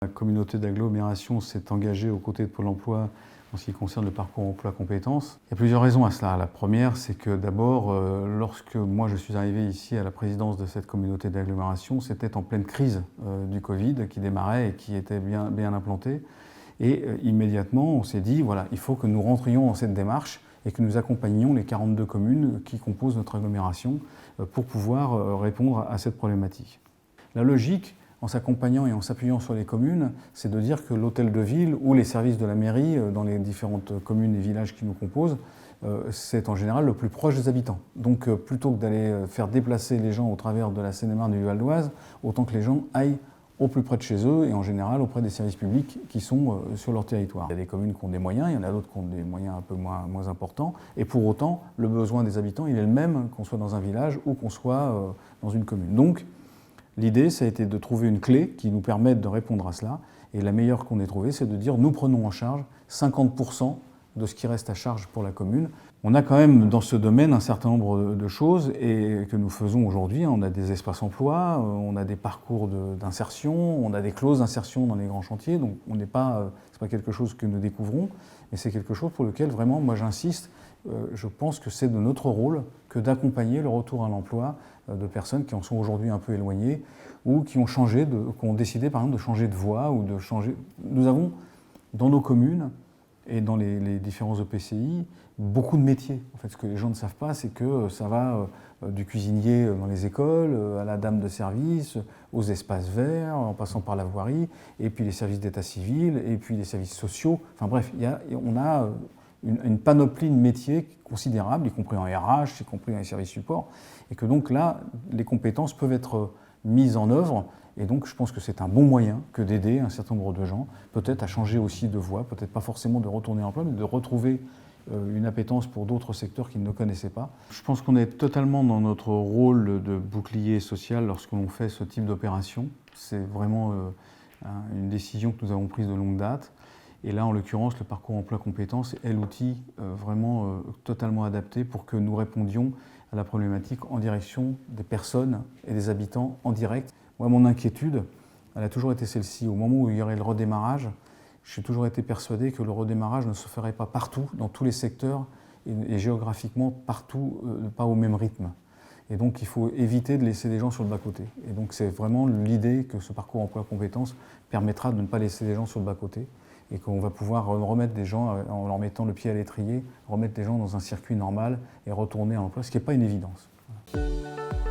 La communauté d'agglomération s'est engagée aux côtés de Pôle emploi en ce qui concerne le parcours emploi-compétences. Il y a plusieurs raisons à cela. La première, c'est que d'abord, lorsque moi je suis arrivé ici à la présidence de cette communauté d'agglomération, c'était en pleine crise du Covid qui démarrait et qui était bien implantée. Et immédiatement, on s'est dit, voilà, il faut que nous rentrions dans cette démarche et que nous accompagnions les 42 communes qui composent notre agglomération pour pouvoir répondre à cette problématique. La logique, en s'accompagnant et en s'appuyant sur les communes, c'est de dire que l'hôtel de ville ou les services de la mairie dans les différentes communes et villages qui nous composent, c'est en général le plus proche des habitants. Donc plutôt que d'aller faire déplacer les gens au travers de la Seine-et-Marne et du Val d'Oise, autant que les gens aillent au plus près de chez eux et en général auprès des services publics qui sont sur leur territoire. Il y a des communes qui ont des moyens, il y en a d'autres qui ont des moyens un peu moins importants. Et pour autant, le besoin des habitants, il est le même qu'on soit dans un village ou qu'on soit dans une commune. Donc, l'idée, ça a été de trouver une clé qui nous permette de répondre à cela. Et la meilleure qu'on ait trouvée, c'est de dire nous prenons en charge 50% de ce qui reste à charge pour la commune. On a quand même dans ce domaine un certain nombre de choses et que nous faisons aujourd'hui. On a des espaces emploi, on a des parcours d'insertion, on a des clauses d'insertion dans les grands chantiers. Donc c'est pas quelque chose que nous découvrons, mais c'est quelque chose pour lequel vraiment moi j'insiste. Je pense que c'est de notre rôle que d'accompagner le retour à l'emploi de personnes qui en sont aujourd'hui un peu éloignées ou qui ont décidé par exemple de changer de voie ou de changer. Nous avons dans nos communes et dans les différents EPCI beaucoup de métiers. En fait, ce que les gens ne savent pas, c'est que ça va du cuisinier dans les écoles, à la dame de service, aux espaces verts, en passant par la voirie, et puis les services d'état civil, et puis les services sociaux. Enfin bref, on a une panoplie de métiers considérable, y compris en RH, y compris dans les services support, et que donc là, les compétences peuvent être mises en œuvre, et donc je pense que c'est un bon moyen que d'aider un certain nombre de gens, peut-être à changer aussi de voie, peut-être pas forcément de retourner en emploi, mais de retrouver une appétence pour d'autres secteurs qu'ils ne connaissaient pas. Je pense qu'on est totalement dans notre rôle de bouclier social lorsque l'on fait ce type d'opération. C'est vraiment une décision que nous avons prise de longue date. Et là, en l'occurrence, le parcours emploi-compétences est l'outil vraiment totalement adapté pour que nous répondions à la problématique en direction des personnes et des habitants en direct. Moi, mon inquiétude, elle a toujours été celle-ci. Au moment où il y aurait le redémarrage, j'ai toujours été persuadé que le redémarrage ne se ferait pas partout, dans tous les secteurs et géographiquement partout, pas au même rythme. Et donc, il faut éviter de laisser les gens sur le bas-côté. Et donc, c'est vraiment l'idée que ce parcours emploi-compétences permettra de ne pas laisser les gens sur le bas-côté et qu'on va pouvoir remettre des gens, en leur mettant le pied à l'étrier, remettre les gens dans un circuit normal et retourner à l'emploi, ce qui n'est pas une évidence. Voilà.